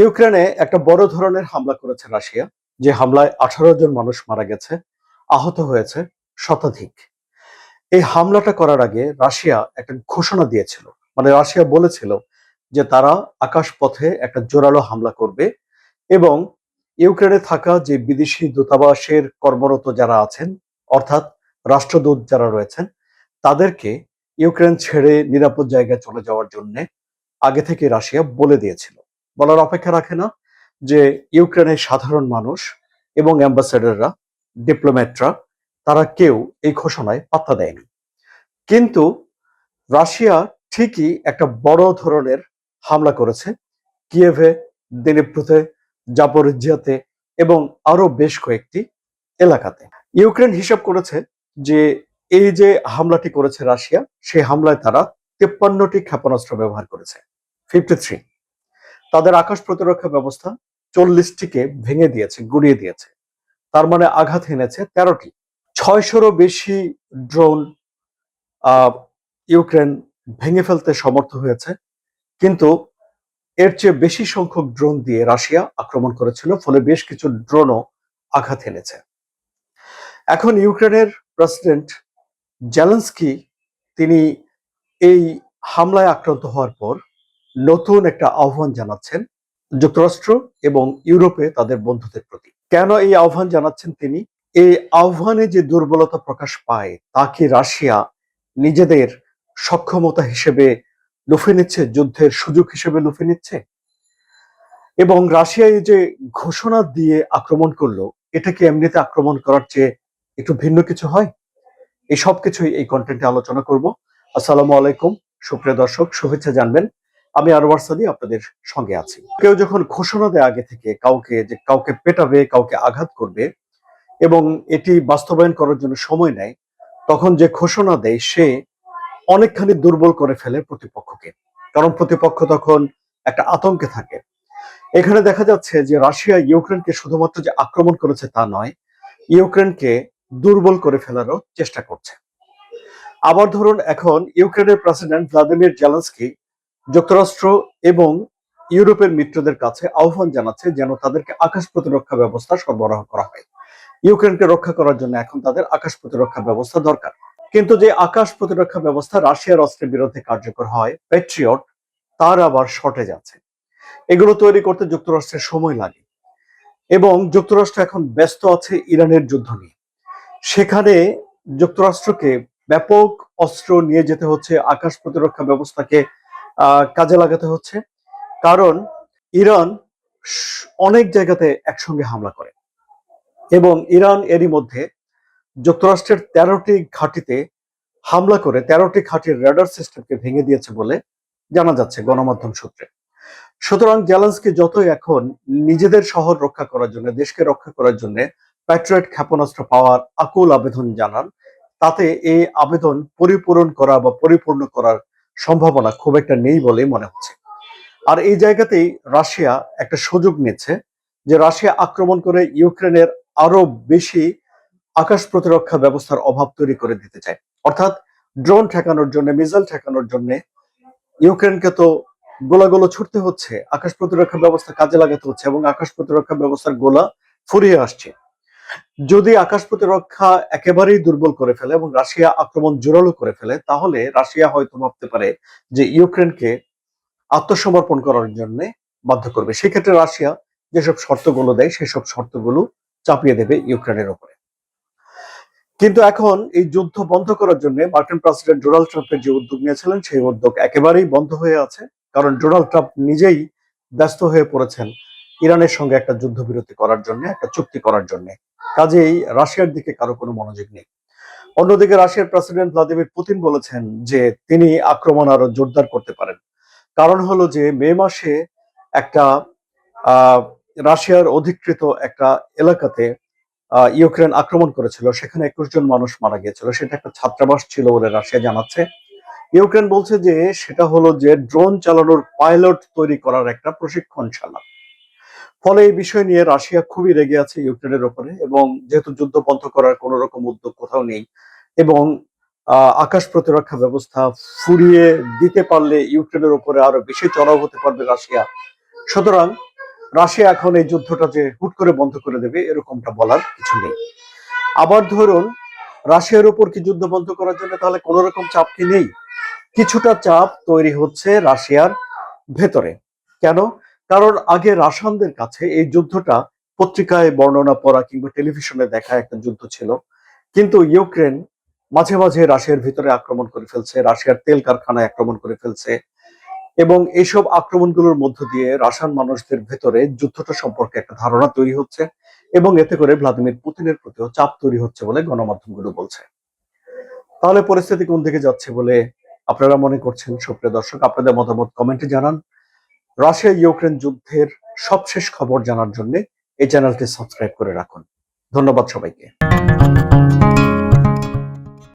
ইউক্রেনে একটা বড় ধরনের হামলা করেছে রাশিয়া। যে হামলায় 18 জন মানুষ মারা গেছে, আহত হয়েছে শতাধিক। এই হামলাটা করার আগে রাশিয়া একটা ঘোষণা দিয়েছিল। মানে রাশিয়া বলেছিল যে তারা আকাশপথে একটা জোরালো হামলা করবে এবং ইউক্রেনে থাকা যে বিদেশি দূতাবাসের কর্মরত যারা আছেন, অর্থাৎ রাষ্ট্রদূত যারা রয়েছেন, তাদেরকে ইউক্রেন ছেড়ে নিরাপদ জায়গায় চলে যাওয়ার জন্য আগে থেকে রাশিয়া বলে দিয়েছিল। বলার অপেক্ষা রাখে না যে ইউক্রেনের সাধারণ মানুষ এবং অ্যাম্বাসেডররা, ডিপ্লোম্যাটরা, তারা কেউ এই ঘোষণায় পাত্তা দেয়নি। কিন্তু রাশিয়া ঠিকই একটা বড় ধরনের হামলা করেছে কিয়েভে, দিনিপ্রোতে, জাপোরিজ্জিয়াতে এবং আরো বেশ কয়েকটি এলাকাতে। ইউক্রেন হিসাব করেছে যে এই যে হামলাটি করেছে রাশিয়া, সেই হামলায় তারা 53টি ক্ষেপণাস্ত্র ব্যবহার করেছে। 53। তাদের আকাশ প্রতিরক্ষা ব্যবস্থা 40টিকে ভেঙে দিয়েছে, গুড়িয়ে দিয়েছে। তার মানে আঘাত হেনেছে 13টি। 600-রও বেশি ড্রোন ইউক্রেন ভেঙে ফেলতে সমর্থ হয়েছে। কিন্তু এর চেয়ে বেশি সংখ্যক ড্রোন দিয়ে রাশিয়া আক্রমণ করেছিল, ফলে বেশ কিছু ড্রোনও আঘাত হেনেছে। এখন ইউক্রেনের প্রেসিডেন্ট জেলেনস্কি তিনি এই হামলায় আক্রান্ত হওয়ার পর নতুন একটা আহ্বান জানাচ্ছেন যুক্তরাষ্ট্র এবং ইউরোপে তাদের বন্ধুদের প্রতি। কেন এই আহ্বান জানাচ্ছেন তিনি? এই আহ্বানে যে দুর্বলতা প্রকাশ পায় তা কি রাশিয়া নিজেদের সক্ষমতা হিসেবে লুফে নিচ্ছে, যুদ্ধের সুযোগ হিসেবে লুফে নিচ্ছে? এবং রাশিয়া এই যে ঘোষণা দিয়ে আক্রমণ করলো, এটা কি এমনিতে আক্রমণ করার চেয়ে একটু ভিন্ন কিছু হয়? এই সব কিছুই এই কন্টেন্টে আলোচনা করব। আসসালামু আলাইকুম সুপ্রিয় দর্শক, শুভেচ্ছা জানবেন। আমি আরওয়ার সাদি আপনাদের সঙ্গে আছি। কেউ যখন ঘোষণা দেয় আগে থেকে কাউকে পেটাবে, কাউকে আঘাত করবে এবং এটি বাস্তবায়ন করার জন্য সময় নেয়, তখন যে ঘোষণা দেয় সে অনেকখানি দুর্বল করে ফেলে প্রতিপক্ষকে। কারণ প্রতিপক্ষ তখন একটা আতঙ্কে থাকে। এখানে দেখা যাচ্ছে যে রাশিয়া ইউক্রেনকে শুধুমাত্র যে আক্রমণ করেছে তা নয়, ইউক্রেনকে দুর্বল করে ফেলারও চেষ্টা করছে। আবার ধরুন, এখন ইউক্রেনের প্রেসিডেন্ট ভ্লাদিমির জেলেনস্কি যুক্তরাষ্ট্র এবং ইউরোপের মিত্রদের কাছে আহ্বান জানাচ্ছে যেন তাদেরকে আকাশ প্রতিরক্ষা ব্যবস্থা সরবরাহ করা হয়। ইউক্রেনকে রক্ষা করার জন্য এখন তাদের আকাশ প্রতিরক্ষা ব্যবস্থা দরকার। কিন্তু যে আকাশ প্রতিরক্ষা ব্যবস্থা রাশিয়ার অস্ত্রের বিরুদ্ধে কার্যকর হয়, প্যাট্রিয়ট, তার আবার শর্টেজ আছে। এগুলো তৈরি করতে যুক্তরাষ্ট্রের সময় লাগে এবং যুক্তরাষ্ট্র এখন ব্যস্ত আছে ইরানের যুদ্ধ নিয়ে। সেখানে যুক্তরাষ্ট্রকে ব্যাপক অস্ত্র নিয়ে যেতে হচ্ছে, আকাশ প্রতিরক্ষা ব্যবস্থাকে কাজে লাগাতে হচ্ছে। কারণ ইরান অনেক জায়গাতে একসঙ্গে হামলা করে এবং ইরান এরই মধ্যে যুক্তরাষ্ট্রের 13টি ঘাঁটিতে হামলা করে 13টি ঘাঁটির রেডার সিস্টেমকে ভেঙে দিয়েছে বলে জানা যাচ্ছে গণমাধ্যম সূত্রে। সুতরাং জেলেনস্কি যতই এখন নিজেদের শহর রক্ষা করার জন্য, দেশকে রক্ষা করার জন্য প্যাট্রিয়ট ক্ষেপণাস্ত্র পাওয়ার আকুল আবেদন জানান, তাতে এই আবেদন পরিপূরণ করা বা পরিপূর্ণ করার সম্ভাবনা খুব একটা নেই বলে মনে হচ্ছে। আর এই জায়গাতেই রাশিয়া একটা সুযোগ নিচ্ছে যে রাশিয়া আক্রমণ করে ইউক্রেনের আরো বেশি আকাশ প্রতিরক্ষা ব্যবস্থার অভাব তৈরি করে দিতে চায়। অর্থাৎ ড্রোন ঠেকানোর জন্য, মিসাইল ঠেকানোর জন্য ইউক্রেনকে তো গোলাগুলো ছুটতে হচ্ছে, আকাশ প্রতিরক্ষা ব্যবস্থা কাজে লাগাতে হচ্ছে এবং আকাশ প্রতিরক্ষা ব্যবস্থার গোলা ফুরিয়ে আসছে। যদি আকাশ প্রতিরক্ষা একেবারেই দুর্বল করে ফেলে এবং রাশিয়া আক্রমণ জোরালো করে ফেলে, তাহলে রাশিয়া হয়তো ভাবতে পারে যে ইউক্রেনকে আত্মসমর্পণ করার জন্য বাধ্য করবে। সেক্ষেত্রে রাশিয়া যেসব শর্তগুলো দেয় সেসব শর্তগুলো চাপিয়ে দেবে ইউক্রেনের উপরে। কিন্তু এখন এই যুদ্ধ বন্ধ করার জন্য মার্কিন প্রেসিডেন্ট ডোনাল্ড ট্রাম্পের যে উদ্যোগ নিয়েছিলেন সেই উদ্যোগ একেবারেই বন্ধ হয়ে আছে। কারণ ডোনাল্ড ট্রাম্প নিজেই ব্যস্ত হয়ে পড়েছেন ইরানের সঙ্গে একটা যুদ্ধবিরতি করার জন্য, একটা চুক্তি করার জন্য। কাজেই রাশিয়ার দিকে কারো কোনো মনোযোগ নেই। অন্যদিকে রাশিয়ার প্রেসিডেন্ট ভ্লাদিমির পুতিন বলেছেন যে তিনি আক্রমণ আরো জোরদার করতে পারেন। কারণ হলো যে মে মাসে একটা আহ রাশিয়ার অধিকৃত একটা এলাকাতে ইউক্রেন আক্রমণ করেছিল, সেখানে 21 জন মানুষ মারা গিয়েছিল। সেটা একটা ছাত্রাবাস ছিল বলে রাশিয়া জানাচ্ছে। ইউক্রেন বলছে যে সেটা হলো যে ড্রোন চালানোর পাইলট তৈরি করার একটা প্রশিক্ষণশালা। ফলে এই বিষয় নিয়ে রাশিয়া খুবই রেগে আছে ইউক্রেনের উপরে এবং যেহেতু যুদ্ধ বন্ধ করার কোন রকম উদ্যোগ কোথাও নেই এবং আকাশ প্রতিরক্ষা ব্যবস্থা ফুরিয়ে দিতে পারলে ইউক্রেনের উপরে আরো বেশি চড়াও হতে পারবে রাশিয়া। সুতরাং রাশিয়া এখন এই যুদ্ধটা যে হুট করে বন্ধ করে দেবে এরকমটা বলার কিছু নেই। আবার ধরুন রাশিয়ার উপর কি যুদ্ধ বন্ধ করার জন্য তাহলে কোন রকম চাপ কি নেই? কিছুটা চাপ তৈরি হচ্ছে রাশিয়ার ভেতরে। কেন? কারণ আগে রাশিয়ানদের কাছে এই যুদ্ধটা পত্রিকায় বর্ণনা পড়া কিংবা টেলিভিশনে দেখা একটা যুদ্ধ ছিল। কিন্তু ইউক্রেন মাঝে মাঝে রাশিয়ার ভিতরে আক্রমণ করে ফেলছে, রাশিয়ার তেল কারখানায় আক্রমণ করে ফেলছে, এবং এইসব আক্রমণগুলোর মধ্য দিয়ে রাশিয়ান মানুষদের ভেতরে যুদ্ধটা সম্পর্কে একটা ধারণা তৈরি হচ্ছে, এবং এতে করে ভ্লাদিমির পুতিনের প্রতিও চাপ তৈরি হচ্ছে বলে গণমাধ্যমগুলো বলছে। তাহলে পরিস্থিতি কোন দিকে যাচ্ছে বলে আপনারা মনে করছেন? সুপ্রিয় দর্শক, আপনাদের মতামত কমেন্টে জানান। রাশিয়া ইউক্রেন যুদ্ধের সবশেষ খবর জানার জন্য এই চ্যানেলটি সাবস্ক্রাইব করে রাখুন। ধন্যবাদ সবাইকে।